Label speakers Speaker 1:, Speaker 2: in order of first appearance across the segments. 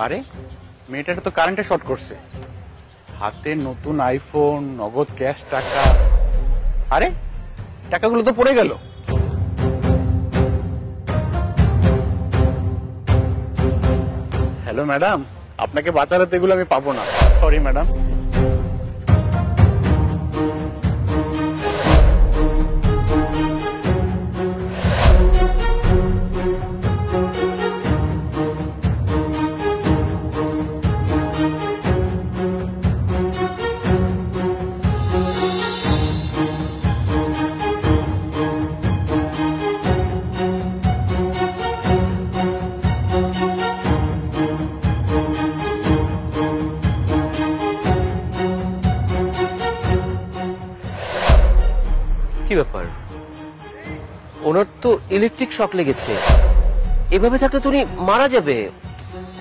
Speaker 1: আরে মেয়েটাটা তো কারেন্টে শর্ট করছে। হাতে নতুন আইফোন, নগদ ক্যাশ টাকা। আরে টাকাগুলো তো পড়ে গেল। হ্যালো ম্যাডাম, আপনাকে বাঁচাতে এগুলো আমি পাবো না, সরি ম্যাডাম।
Speaker 2: কি ব্যাপার, ওনার তো ইলেকট্রিক শক লেগেছে, এভাবে থাকলে তো উনি মারা যাবে,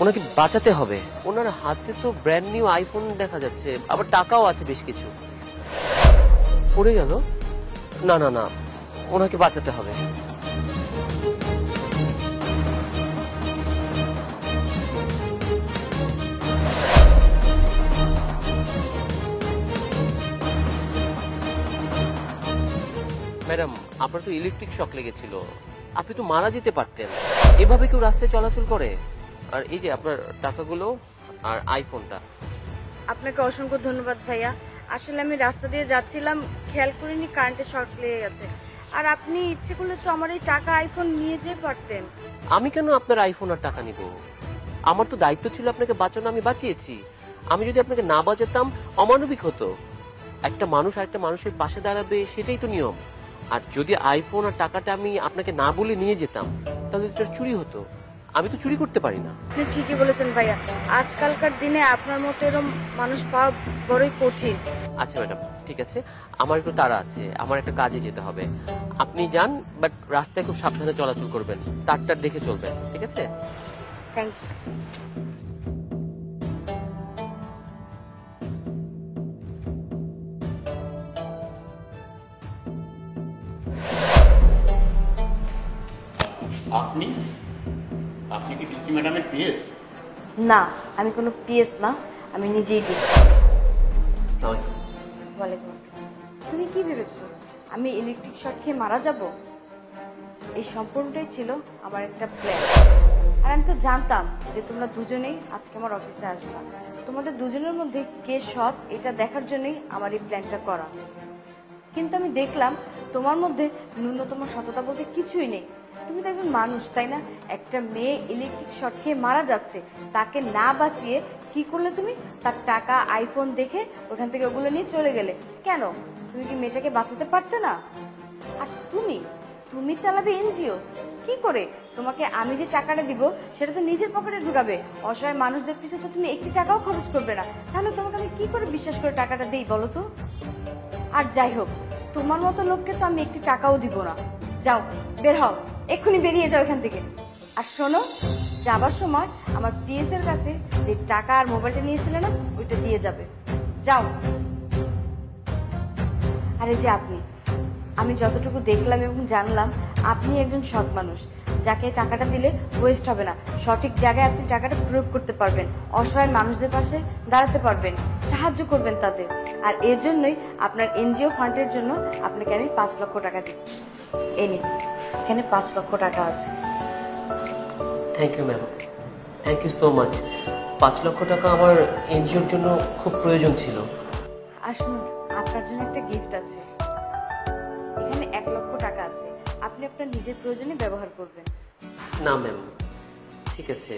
Speaker 2: ওনাকে বাঁচাতে হবে। ওনার হাতে তো ব্র্যান্ড নিউ আইফোন দেখা যাচ্ছে, আবার টাকাও আছে বেশ কিছু। পড়ে গেল? না না না, ওনাকে বাঁচাতে হবে। ম্যাডাম, আপনার তো ইলেকট্রিক শক লেগেছিল, আপনি তো মারা যেতে পারতেন। এভাবে কেউ রাস্তায় চলাচল করে? আর এই যে আপনার টাকাগুলো আর আইফোনটা।
Speaker 3: আপনাকে অসংখ্য ধন্যবাদ ভাইয়া। আসলে আমি রাস্তা দিয়ে যাচ্ছিলাম, খেয়াল করিনি কারেন্টের শর্ট লেগে গেছে। আর আপনি ইচ্ছে করলে তো আমার এই টাকা আইফোন নিয়ে যেতে পারতেন।
Speaker 2: আমি কেন আপনার আইফোন আর টাকা নিব? আমার তো দায়িত্ব ছিল আপনাকে বাঁচানো, আমি বাঁচিয়েছি। আমি যদি আপনাকে না বাঁচাতাম অমানবিক হতো। একটা মানুষ আরেকটা মানুষের পাশে দাঁড়াবে, সেটাই তো নিয়ম। আর যদি আইফোন আর টাকাটা আমি আপনাকে না বলে নিয়ে যেতাম, তাহলে এটা চুরি হতো। আমি তো চুরি করতে পারি না।
Speaker 3: আপনি ঠিকই বলেছেন ভাইয়া, আজকালকার দিনে আপনার মতো এরকম মানুষ পাওয়া বড়ই কঠিন।
Speaker 2: আচ্ছা ম্যাডাম, ঠিক আছে, আমার একটু তাড়া আছে, আমার একটা কাজে যেতে হবে। আপনি যান, বাট রাস্তায় খুব সাবধানে চলাচল করবেন, তারটার দেখে চলবেন, ঠিক আছে?
Speaker 3: Thank you.
Speaker 1: আপনি আপনি কি ডিসি ম্যাডামের পিএস?
Speaker 3: না, আমি কোনো পিএস না, আমি নিজেই দিই। ওয়ালাইকুম আসসালাম। তুমি কি ভেবেছো আমি ইলেকট্রিক শক খেয়ে মারা যাব? এই সম্পূর্ণটাই ছিল আমার একটা প্ল্যান। আর আমি তো জানতাম যে তোমরা দুজনেই আজকে আমার অফিসে আসবে। তোমাদের দুজনের মধ্যে কে সৎ এটা দেখার জন্যই আমার এই প্ল্যানটা করা। কিন্তু আমি দেখলাম তোমার মধ্যে ন্যূনতম সততা বলতে কিছুই নেই। তুমি তো একজন মানুষ, তাই না? একটা মেয়ে ইলেকট্রিক শক খেয়ে মারা যাচ্ছে, তাকে না বাঁচিয়ে কি করলে তুমি? তার টাকা আইফোন দেখে ওখান থেকে ওগুলো নিয়ে চলে গেলে কেন? তুমি কি মেয়েটাকে বাঁচাতে পারতে না? আর তুমি চালাবে এনজিও কি করে? তোমাকে আমি যে টাকাটা দিব সেটা তো নিজের পকেটে ঢুকাবে, অসহায় মানুষদের পিছনে তো তুমি একটি টাকাও খরচ করবে না। তাহলে তোমাকে আমি কি করে বিশ্বাস করে টাকাটা দেই বলো তো? আর যাই হোক, তোমার মতো লোককে তো আমি একটি টাকাও দিব না। যাও, বের হও, এক্ষুনি বেরিয়ে যাও এখান থেকে। আর শোনো, যাবার সময় আমার পিএস এর কাছে যে টাকা আর মোবাইলটা নিয়েছিলে না, ওইটা দিয়ে যাবে। যাও। আরে যে আপনি, আমি যতটুকু দেখলাম এবং জানলাম আপনি একজন সৎ মানুষ, যাকে টাকাটা দিলে ওয়েস্ট হবে না, সঠিক জায়গায় আপনি টাকাটা প্রয়োগ করতে পারবেন, অসহায় মানুষদের পাশে দাঁড়াতে পারবেন, সাহায্য করবেন তাদের। আর এর জন্যই আপনার এনজিও ফান্ডের জন্য আপনাকে আমি 5 লক্ষ টাকা দিচ্ছি। এই নিন, এখানে 5 লক্ষ টাকা আছে।
Speaker 2: Thank you ma'am, thank you so much. 5 lakh টাকা আমার এনজিওর জন্য খুব প্রয়োজন ছিল।
Speaker 3: আসুন, আপনার জন্য একটা গিফট আছে। এখানে 1 লক্ষ টাকা আছে, আপনি আপনার নিজের প্রয়োজনে ব্যবহার করবেন।
Speaker 2: না ম্যাম, ঠিক আছে,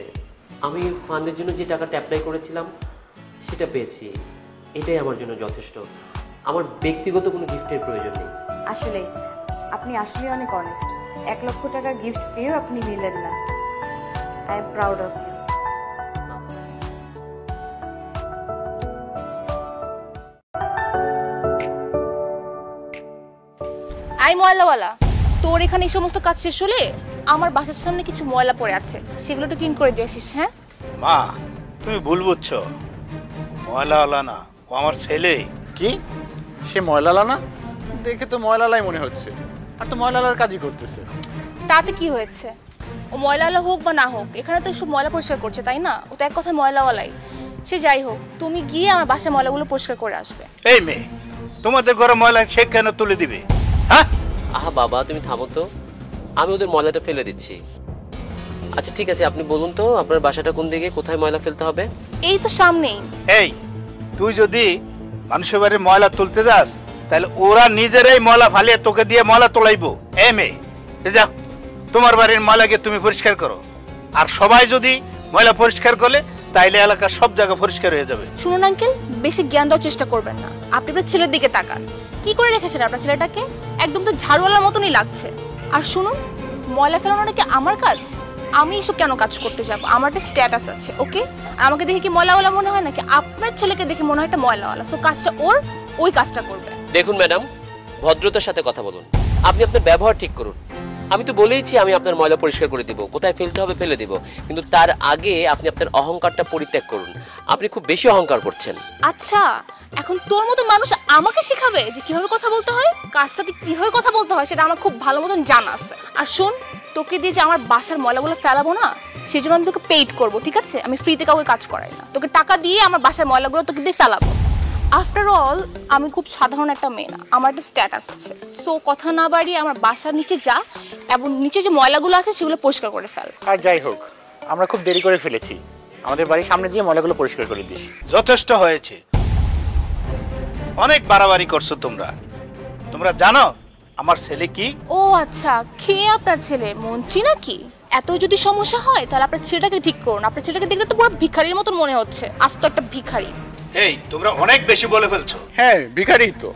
Speaker 2: আমি ফান্ডের জন্য যে টাকাটা অ্যাপ্লাই করেছিলাম সেটা পেয়েছি, এটাই আমার জন্য যথেষ্ট। আমার ব্যক্তিগত কোনো গিফটের প্রয়োজন নেই।
Speaker 3: আসলে আপনি আসলে অনেক অনেস্ট। 1 লক্ষ টাকা গিফট পেয়েও আপনি নিলেন না। I am proud of you.
Speaker 4: আই ময়লাওয়ালা, তোর এখানে এই সমস্ত কাজ শেষ হলে আমার বাসার সামনে কিছু ময়লা পড়ে আছে, সেগুলো একটু ক্লিন করে দিয়ে আসিস। হ্যাঁ
Speaker 5: মা, তুমি ভুল বুঝছো, ময়লাওয়ালা না, ও আমার ছেলে।
Speaker 1: কি? সে ময়লালা না? দেখে তো ময়লালাই মনে হচ্ছে, আর তো ময়লালার কাজই করতেছে।
Speaker 4: তাতে কি হয়েছে? ও ময়লাওয়ালা হোক বা না হোক, এখানে তো সব ময়লা পরিষ্কার করছে, তাই না? ও তো এক কথা ময়লাওয়ালাই। সে যাই হোক, তুমি গিয়ে আমার বাসায় ময়লাগুলো পরিষ্কার করে আসবে।
Speaker 5: এই মেয়ে, তোমাদের ঘরে ময়লা সে কেন তুলে দিবে? হ্যাঁ,
Speaker 2: আহা বাবা, তুমি থামো তো, আমি ওদের ময়লাটা ফেলে দিচ্ছি। আচ্ছা ঠিক আছে, আপনি বলুন তো আপনার বাসাটা কোন দিকে, কোথায় ময়লা ফেলতে হবে?
Speaker 4: এই তো সামনেই।
Speaker 5: এই তুই যদি মানুষের বাড়ির ময়লা তুলতে যাস, তাহলে ওরা নিজেরাই ময়লা ফালিয়ে তোকে দিয়ে ময়লা তোলাইবো। এই মেয়ে, যাও তোমার বাড়ির ময়লাকে তুমি পরিষ্কার করো। আর সবাই যদি ময়লা পরিষ্কার করলে তাইলে এলাকার সব জায়গা পরিষ্কার হয়ে যাবে।
Speaker 4: শুনুন আঙ্কেল, বেশি জ্ঞান দেওয়ার চেষ্টা করবেন না। আপনি আপনার ছেলের দিকে তাকান, কি করে রেখেছেন আপনার ছেলেটাকে? একদম তো ঝাড়ুওয়ালার মতনই লাগছে। আর শুনুন, ময়লা ফেলানো নাকি আমার কাজ? আমি এসব কেন কাজ করতে যাব? আমার একটা স্ট্যাটাস আছে, ওকে? আর আমাকে দেখে কি ময়লাওয়ালা মনে হয় নাকি? আপনার ছেলেকে দেখে মনে হয় একটা ময়লাওয়ালা। সো কাজটা ওর, ওই কাজটা করবে।
Speaker 2: দেখুন ম্যাডাম, ভদ্রতার সাথে কথা বলুন, আপনি আপনার ব্যবহার ঠিক করুন। আমি তো বলেইছি আমি আপনার ময়লা পরিষ্কার করে দিব, কোথায় ফেলতে হবে ফেলে দিব, কিন্তু তার আগে আপনি আপনার অহংকারটা পরিত্যাগ করুন। আপনি খুব বেশি অহংকার করছেন।
Speaker 4: আচ্ছা, এখন তোর মতো মানুষ আমাকে শেখাবে যে কিভাবে কথা বলতে হয়, কার সাথে কিভাবে কথা বলতে হয়, সেটা আমার খুব ভালো মতন জানা আছে। আর শোন, তোকে দিয়ে যে আমার বাসার ময়লাগুলো ফেলাবো না, সেই জন্য আমি তোকে পেইড করবো, ঠিক আছে? আমি ফ্রিতে কাউকে কাজ করাই না, তোকে টাকা দিয়ে আমার বাসার ময়লাগুলো তোকে দিয়ে ফেলাবো। আফটার অল আমি খুব সাধারণ একটা মেয়ে না, আমার একটা স্ট্যাটাস আছে। সো কথা না বাড়িয়ে আমার বাসার নিচে যা, এবং নিচে যে ময়লাগুলো আছে সেগুলো পরিষ্কার করে ফেল।
Speaker 1: আর যাই হোক, আমরা খুব দেরি করে ফেলেছি, আমাদের বাড়ির সামনে দিয়ে ময়লাগুলো পরিষ্কার করে দিস।
Speaker 5: যথেষ্ট হয়েছে, অনেক বাড়াবাড়ি করছো তোমরা। তোমরা জানো আমার ছেলে কি?
Speaker 4: ও আচ্ছা, খেয়ে আপনার ছেলে মন্ত্রী নাকি? এত যদি সমস্যা হয় তাহলে আপনার ছেলেটাকে ঠিক করুন। আপনার ছেলেটাকে দেখতে তো পুরো ভিখারির মতন মনে হচ্ছে, আস্ত একটা ভিখারি।
Speaker 5: এই তোমরা অনেক বেশি বলে ফেলছো।
Speaker 1: হ্যাঁ, ভিখারি তো।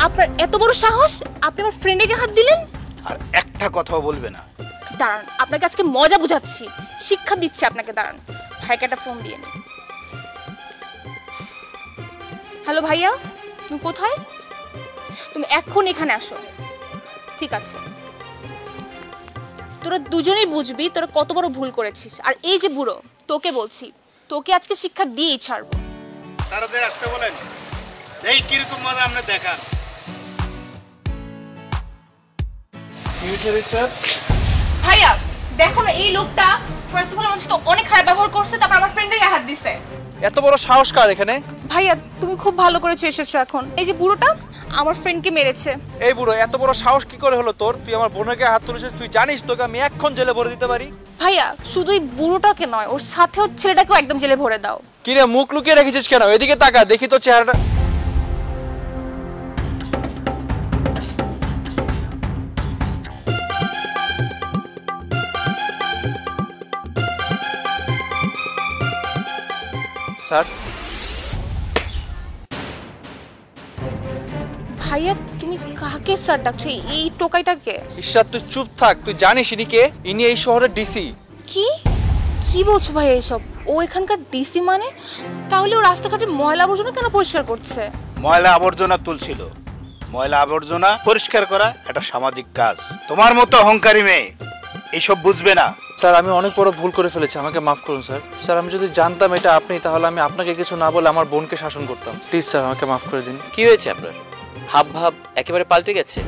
Speaker 4: আপনার এত বড় সাহস, আপনি আমার ফ্রেন্ডেকে হাত দিলেন?
Speaker 5: আর একটা কথাও বলবে না।
Speaker 4: দাঁড়ান, আপনাকে আজকে মজা বুঝাচ্ছি, শিক্ষা দিচ্ছি আপনাকে। দাঁড়ান, ভাইকে একটা ফোন দিয়ে নিন। হ্যালো ভাইয়া, তুমি কোথায়? তুমি এখন এখানে আসো। ঠিক আছে, তোরা দুজনেই বুঝবি তোরা কত বড় ভুল করেছিস। আর এই যে বুড়ো, তোকে বলছি, তোকে আজকে শিক্ষা দিয়েই ছাড়বো।
Speaker 5: তারাদের আসতে বলেন, এই কিরকম মজা আমরা দেখান।
Speaker 4: ভাইয়া দেখো না, এই লোকটা ফার্স্ট অফ অল আমার সাথে অনেক খারাপ ব্যবহার করছে, তারপর আমার ফ্রেন্ডের হাত দিছে।
Speaker 6: এত বড় সাহস কার এখানে?
Speaker 4: ভাইয়া তুমি খুব ভালো করেছো এসেছো এখন। এই যে বুড়োটা আমার ফ্রেন্ডকে মেরেছে।
Speaker 6: এই বুড়ো, এত বড় সাহস কি করে হলো তোর? তুই আমার বোনের গায়ে হাত তুলেছিস, তুই জানিস তোকে আমি এক্ষণ জেলে ভরে দিতে পারি।
Speaker 4: ভাইয়া শুধু এই বুড়োটাকে নয়, ওর সাথে ওর ছেলেটাকেও একদম জেলে ভরে দাও।
Speaker 6: কি রে, মুখ লুকিয়ে রেখেছিস কেন? এদিকে তাকা, দেখি তো চেহারাটা। স্যার,
Speaker 4: ভাইয়া তুমি কাকে স্যার ডাকছো? এই টোকাইটাকে?
Speaker 6: ঈশ্বর তুই চুপ থাক, তুই জানিস ইনি কে? ইনি এই শহরের ডিসি।
Speaker 4: কি কি বলছো ভাইয়া এসব? ও এখানকার ডিসি মানে? তাহলে ও রাস্তাঘাটে ময়লা আবর্জনা কেন পরিষ্কার করছে?
Speaker 5: ময়লা আবর্জনা তুলছিল। ময়লা আবর্জনা পরিষ্কার করা একটা সামাজিক কাজ। তোমার মতো অহংকারী মেয়ে এইসব বুঝবে না।
Speaker 6: স্যার, আমি অনেক বড় ভুল করে ফেলেছি, আমাকে মাফ করুন স্যার। স্যার, আমি যদি জানতাম এটা আপনি, তাহলে আমি আপনাকে কিছু না বলে আমার বোনকে শাসন করতাম। প্লিজ স্যার, আমাকে মাফ করে দিন।
Speaker 2: কি হয়েছে আপনার? হাব ভাব একেবারে পাল্টে গেছে।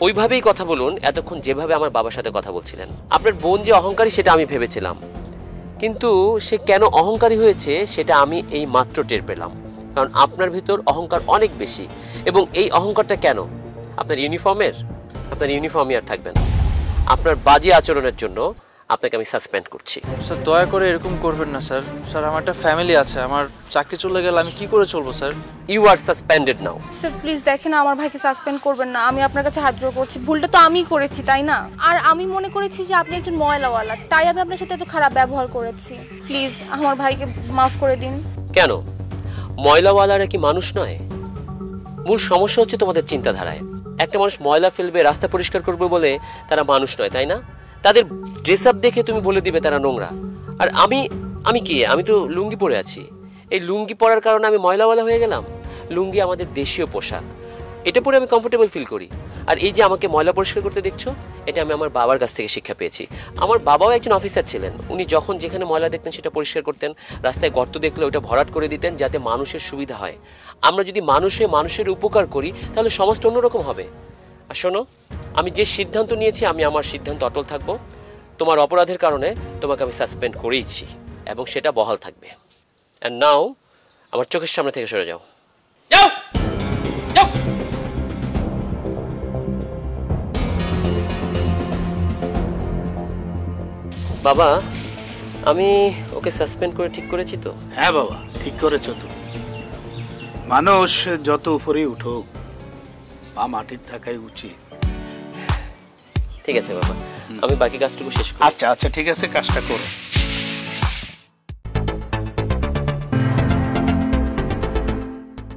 Speaker 2: ওইভাবেই কথা বলুন এতক্ষণ যেভাবে আমার বাবার সাথে কথা বলছিলেন। আপনার বোন যে অহংকারী সেটা আমি ভেবেছিলাম, কিন্তু সে কেন অহংকারী হয়েছে সেটা আমি এই মাত্র টের পেলাম। কারণ আপনার ভিতর অহংকার অনেক বেশি। এবং এই অহংকারটা কেন? আপনার ইউনিফর্মের? আপনার ইউনিফর্মই আর থাকবে না। আপনার বাজে আচরণের জন্য আপনাকে আমি সাসপেন্ড করছি।
Speaker 6: স্যার দয়া করে এরকম করবেন না স্যার। স্যার, আমার একটা ফ্যামিলি আছে, আমার চাকরি চলে গেলে আমি কি করে চলবো sir?
Speaker 2: You are suspended now.
Speaker 4: Sir please দেখেন, আমার ভাইকে সাসপেন্ড করবেন না। আমি আপনার কাছে হাত জোড় করছি, ভুলটা তো আমিই করেছি, তাই না? আর আমি মনে করেছি যে আপনি একজন ময়লাওয়ালা, তাই আমি আপনার সাথে এত খারাপ ব্যবহার করেছি। প্লিজ আমার ভাইকে মাফ করে দিন।
Speaker 2: কেন ময়লাওয়ালারা কি মানুষ নয়? মূল সমস্যা হচ্ছে তোমাদের চিন্তাধারায়। একটা মানুষ ময়লা ফেলবে, রাস্তা পরিষ্কার করবে বলে তারা মানুষ নয়, তাই না? তাদের ড্রেস আপ দেখে তুমি বলে দিবে তারা নোংরা। আর আমি কি? আমি তো লুঙ্গি পরে আছি। এই লুঙ্গি পরার কারণে আমি ময়লাওয়ালা হয়ে গেলাম? লুঙ্গি আমাদের দেশীয় পোশাক, এটা পরে আমি কমফোর্টেবল ফিল করি। আর এই যে আমাকে ময়লা পরিষ্কার করতে দেখছো, এটা আমি আমার বাবার কাছ থেকে শিক্ষা পেয়েছি। আমার বাবাও একজন অফিসার ছিলেন। উনি যখন যেখানে ময়লা দেখতেন সেটা পরিষ্কার করতেন, রাস্তায় গর্ত দেখলে ওটা ভরাট করে দিতেন যাতে মানুষের সুবিধা হয়। আমরা যদি মানুষের উপকার করি তাহলে সমাজটা অন্যরকম হবে। আর শোনো, আমি যে সিদ্ধান্ত নিয়েছি আমি আমার সিদ্ধান্ত অটল থাকবো। তোমার অপরাধের কারণে তোমাকে আমি সাসপেন্ড করেইছি এবং সেটা বহাল থাকবে। অ্যান্ড নাও আমার চোখের সামনে থেকে সরে যাও, যাও যাও। বাবা, আমি ওকে সাসপেন্ড করে ঠিক করেছি তো?
Speaker 5: হ্যাঁ বাবা, ঠিক করেছো তুমি। মানুষ যত উপরে উঠুক, পা মাটির থাকাই উচিত।
Speaker 2: ঠিক আছে বাবা, আমি বাকি কাজটুকু শেষ করি।
Speaker 5: আচ্ছা আচ্ছা, ঠিক আছে, কাজটা করো।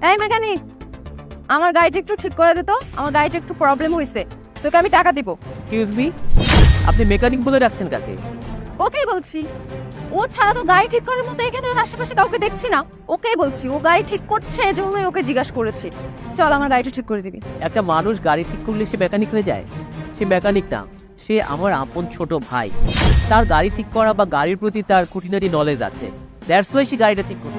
Speaker 3: এই মেকানিক, আমার গাড়িটা একটু ঠিক করে দে তো, আমার গাড়িটা একটু প্রবলেম হয়েছে, তোকে আমি টাকা দিব।
Speaker 2: এক্সকিউজ মি, আপনি মেকানিক বলে রাখছেন কাকে?
Speaker 3: ওকেই বলছি, ও ছাড়া তো গাড়ি ঠিক করার মতো এখানে আশেপাশে কাউকে দেখছি না। ওকেই বলছি, ও গাড়ি ঠিক করছে, এজন্যই ওকে জিজ্ঞাসা করেছি। চল আমার গাড়িটা ঠিক করে দিবি।
Speaker 7: একটা মানুষ গাড়ি ঠিক করলে সে মেকানিক হয়ে যায়? সে মেকানিক না, সে আমার আপন ছোট ভাই। তার গাড়ি ঠিক করা বা গাড়ির প্রতি তার খুঁটিনাটি নলেজ আছে, দ্যাটস ওয়াই সে গাড়িটা ঠিক করে।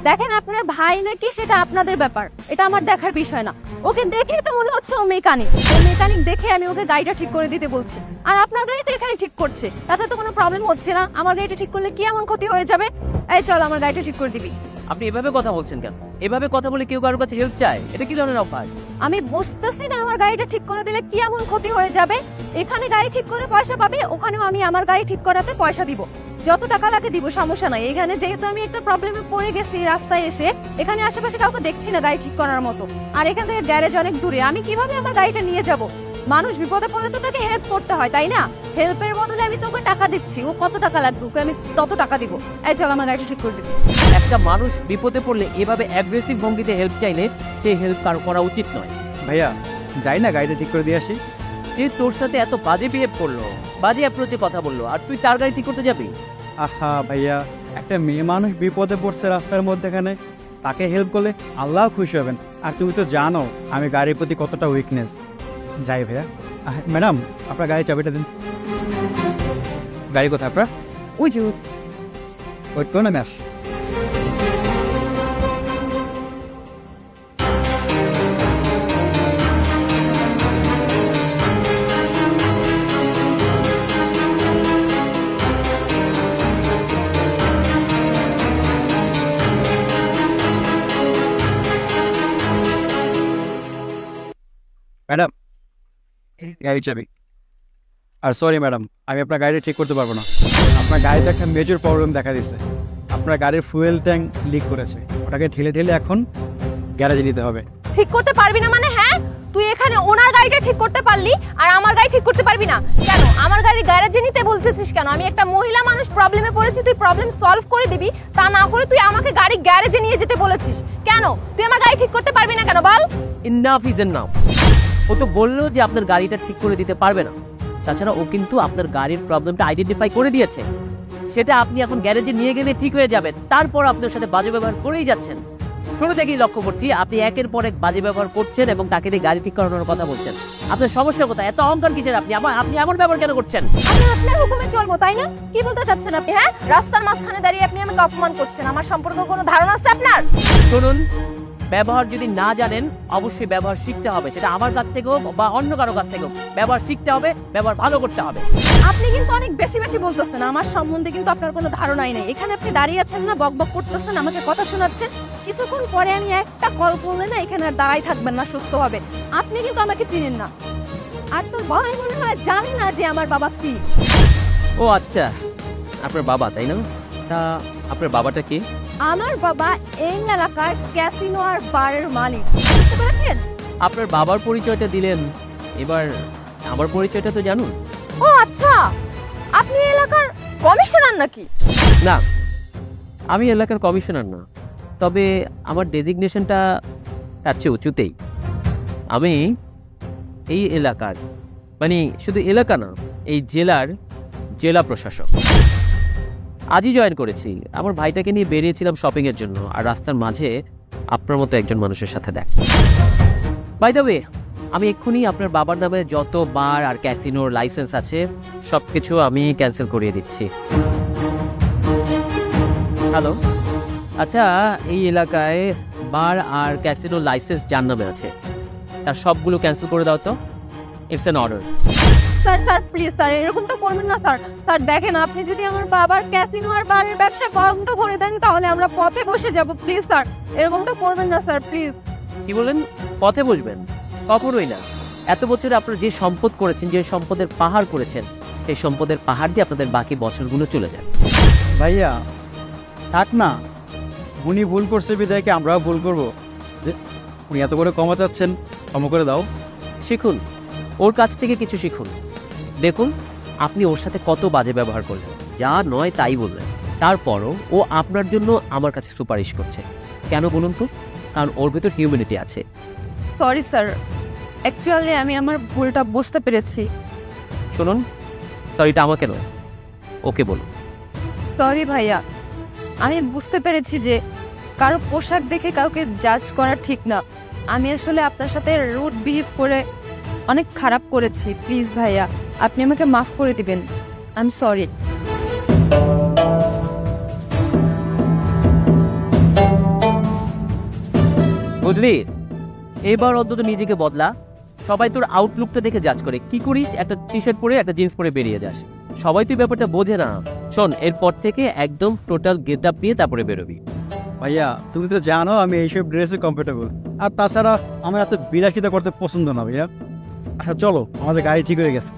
Speaker 3: দেখেন, আপনার ভাই নাকি সেটা আপনাদের ব্যাপার, এটা আমার দেখার বিষয় না। ওকে দেখে তো মনে হচ্ছে ও মেকানিক, ও মেকানিক দেখে আমি ওকে গাড়িটা ঠিক করে দিতে বলছি। আর আপনার গাড়ি তো এখানে ঠিক করছে, তাতে তো কোনো প্রবলেম হচ্ছে না। আমার গাড়িটা ঠিক করলে কি এমন ক্ষতি হয়ে যাবে? এই চল আমার গাড়িটা ঠিক করে দিবি।
Speaker 7: আপনি এভাবে কথা বলছেন কেন? এভাবে কথা বলে কেউ কারোর কাছে হেল্প চায়, এটা কি ধরনের অফার?
Speaker 3: আমি বুঝতেছি না আমার গাড়িটা ঠিক করে দিলে কি এমন ক্ষতি হয়ে যাবে। এখানে গাড়ি ঠিক করে পয়সা পাবে, ওখানেও আমি আমার গাড়ি ঠিক করাতে পয়সা দিব, যত টাকা লাগে দিব, সমস্যা নাই। এখানে যেহেতু আমি একটা প্রবলেমে পড়ে গেছি রাস্তায় এসে, এখানে আশেপাশে কাউকে দেখছি না গাড়ি ঠিক করার মতো, আর এখান থেকে গ্যারেজ অনেক দূরে, আমি কিভাবে আমার গাড়িটা নিয়ে যাব? মানুষ বিপদে পড়লে তো তাকে হেল্প করতে হয়, তাই না? হেল্পের বদলে আমি তোকে টাকা দিচ্ছি, ও কত টাকা লাগবে ওকে আমি তত টাকা দিব। এই চল আমার গাড়িটা ঠিক করে দিবি।
Speaker 7: একটা মানুষ বিপদে পড়লে এভাবে অ্যাগ্রেসিভ ভঙ্গিতে হেল্প চাইলে সে হেল্প কারো করা উচিত নয়।
Speaker 8: ভাইয়া যাই না, গাড়িটা ঠিক করে দিয়ে আসি।
Speaker 7: সে তোর সাথে এত বাজে বিহেভ করলো, বাজে অ্যাপ্রোচে কথা বললো, আর তুই তার গাড়ি ঠিক করতে যাবি?
Speaker 8: আহা ভাইয়া, একটা মেয়ে মানুষ বিপদে পড়ছে রাস্তার মধ্যেখানে, তাকে হেল্প করলে আল্লাহ খুশি হবেন। আর তুমি তো জানো আমি গাড়ির প্রতি কতটা উইকনেস। যাই ভাইয়া। ম্যাডাম, আপনার গাড়ির চাবিটা দিন। গাড়ি কোথায় আপনার?
Speaker 3: ওই যে
Speaker 8: ওয়েট করুন, আমি আসি। ম্যাডাম, গাড়ি চাবি। আর সরি ম্যাডাম, আমি আপনার গাড়ি ঠিক করতে পারবো না। আপনার গাড়িতে একটা মেজর প্রবলেম দেখা দিচ্ছে। আপনার গাড়ির ফুয়েল ট্যাঙ্ক লিক করেছে, ওটাকে ঠেলে ঠেলে এখন গ্যারেজে নিতে হবে।
Speaker 3: ঠিক করতে পারবি না মানে? হ্যাঁ, তুই এখানে ওনার গাড়িটা ঠিক করতে পারলি আর আমার গাড়ি ঠিক করতে পারবি না কেন? আমার গাড়ি গ্যারেজে নিতে বলতেছিস কেন? আমি একটা মহিলা মানুষ, প্রবলেমে পড়েছি, তুই প্রবলেম সলভ করে দিবি, তা না করে তুই আমাকে গাড়ি গ্যারেজে নিয়ে যেতে বলেছিস কেন? তুই আমার গাড়ি ঠিক করতে পারবি না কেন বল?
Speaker 7: Enough is enough. ও তো বললো যে আপনার গাড়িটা ঠিক করে দিতে পারবে না। তাছাড়া ও কিন্তু আপনার গাড়ির প্রবলেমটা আইডেন্টিফাই করে দিয়েছে, সেটা আপনি এখন গ্যারেজে নিয়ে গেলে ঠিক হয়ে যাবে। তারপর আপনার সাথে বাজে ব্যবহার করেই যাচ্ছেন। শুরু থেকেই লক্ষ্য করছি আপনি একের পর এক বাজে ব্যবহার করছেন এবং তাকে দিয়ে গাড়ি ঠিক করানোর কথা বলছেন। আপনার সমস্যা কোথায়? এত অহংকার কিসের? আপনি এমন ব্যবহার কেন করছেন?
Speaker 3: আমি আপনার হুকুমে চলবো, তাই না? কি বলতে চাচ্ছেন আপনি? হ্যাঁ, রাস্তার মাঝখানে দাঁড়িয়ে আপনি আমাকে অপমান করছেন। আমার সম্পর্কে কোনো ধারণা আছে আপনার?
Speaker 7: শুনুন, ব্যবহার যদি না জানেন অবশ্যই ব্যবহার শিখতে হবে, সেটা আমার কাছ থেকে হোক বা অন্য কারো কাছ থেকে হোক। ব্যবহার শিখতে হবে, ব্যবহার ভালো করতে হবে।
Speaker 3: আপনি কিন্তু অনেক বেশি বেশি বলতেছেন। আমার সম্বন্ধে কিন্তু আপনার কোনো ধারণাই নেই। এখানে আপনি দাঁড়িয়ে আছেন না, বকবক করতেছেন, আমাকে কথা শোনাচ্ছেন। কিছুক্ষণ পরে আমি একটা কল করলে না এখানে আর দাঁড়াই থাকবেন না সুস্থভাবে। আপনি কিন্তু আমাকে চিনেন না, আর তোর ভাই মনে হয় জানি না যে আমার বাবা কি।
Speaker 7: ও আচ্ছা, আপনার বাবা তাই না? তা আপনার বাবাটা কি?
Speaker 3: আমার বাবা এই এলাকার ক্যাসিনো আর বারের মালিক, বুঝতে পেরেছেন?
Speaker 7: আপনার বাবার পরিচয়টা দিলেন, এবার আমার পরিচয়টা তো জানুন।
Speaker 3: ও আচ্ছা, আপনি এই এলাকার কমিশনার নাকি?
Speaker 7: না, আমি এলাকার কমিশনার না, তবে আমার ডেজিগনেশনটা তার চেয়ে উঁচুতেই। আমি এই এলাকার, মানে শুধু এলাকা না, এই জেলার জেলা প্রশাসক। আজই জয়েন করেছি। আমার ভাইটাকে নিয়ে বেরিয়েছিলাম শপিং এর জন্য, আর রাস্তার মাঝে আপনার মতো একজন মানুষের সাথে দেখা। বাই দ্য ওয়ে, আমি এক্ষুনি আপনার বাবার নামে যত বার আর ক্যাসিনোর লাইসেন্স আছে সবকিছু আমি ক্যান্সেল করিয়ে দিচ্ছি। হ্যালো, আচ্ছা, এই এলাকায় বার আর ক্যাসিনোর লাইসেন্স যার নামে আছে তার সবগুলো ক্যান্সেল করে দাও তো। It's an order.
Speaker 9: Sir sir please sir এরকমটা করবেন না স্যার। স্যার দেখেন আপনি যদি আমার বাবার ক্যাসিনো আর বারের ব্যবসা বন্ধ করে দেন তাহলে আমরা পথে বসে যাব। প্লিজ স্যার এরকমটা করবেন না স্যার প্লিজ।
Speaker 7: কি বলেন? পথে বসবেন? কখনোই না। এত বছরে আপনারা যে সম্পদ করেছেন, যে সম্পদের পাহাড় করেছেন, সেই সম্পদের পাহাড় দিয়ে আপনাদের বাকি বছরগুলো চলে যাবে।
Speaker 8: ভাইয়া থাক না, উনি ভুল করছে বিদায়কে আমরাও ভুল করবো। যে উনি এত করে ক্ষমা চাচ্ছেন, ক্ষমা করে দাও।
Speaker 7: শিখুন, ওর কাছ থেকে কিছু শিখুন। দেখুন আপনি ওর সাথে কত বাজে ব্যবহার করলেন, যা নয় তাই বললেন, তারপরও ও আপনার জন্য আমার কাছে সুপারিশ করছে। কেন বলুন তো? কারণ ওর ভেতর হিউম্যানিটি আছে।
Speaker 9: সরি স্যার, অ্যাকচুয়ালি আমি আমার ভুলটা বুঝতে পেরেছি।
Speaker 7: শুনুন, সরিটা আমাকে নয়, ওকে বলুন।
Speaker 9: সরি ভাইয়া, আমি বুঝতে পেরেছি যে কারো পোশাক দেখে কাউকে জাজ করা ঠিক না। আমি আসলে আপনার সাথে রুড বিহেভ করে অনেক খারাপ করেছি। প্লিজ ভাইয়া আপনি আমাকে মাফ করে দিবেন। I am sorry.
Speaker 7: বুঝলি, এবার অন্তত নিজেকে বদলা। সবাই তোর আউটলুকটা দেখে জাজ করে। কি করিস? একটা টি শার্ট পরে একটা জিন্স পরে বেরিয়ে যাস। সবাই তুই ব্যাপারটা বোঝে না। শোন, এরপর থেকে একদম টোটাল গেট আপ নিয়ে তারপরে বেরোবি।
Speaker 8: ভাইয়া তুমি তো জানো আমি এইসব ড্রেসে কমফোর্টেবল, আর তাছাড়া আমার এত বিলাসিতা করতে পছন্দ না ভাইয়া। আচ্ছা চলো, আমাদের গাড়ি ঠিক হয়ে গেছে।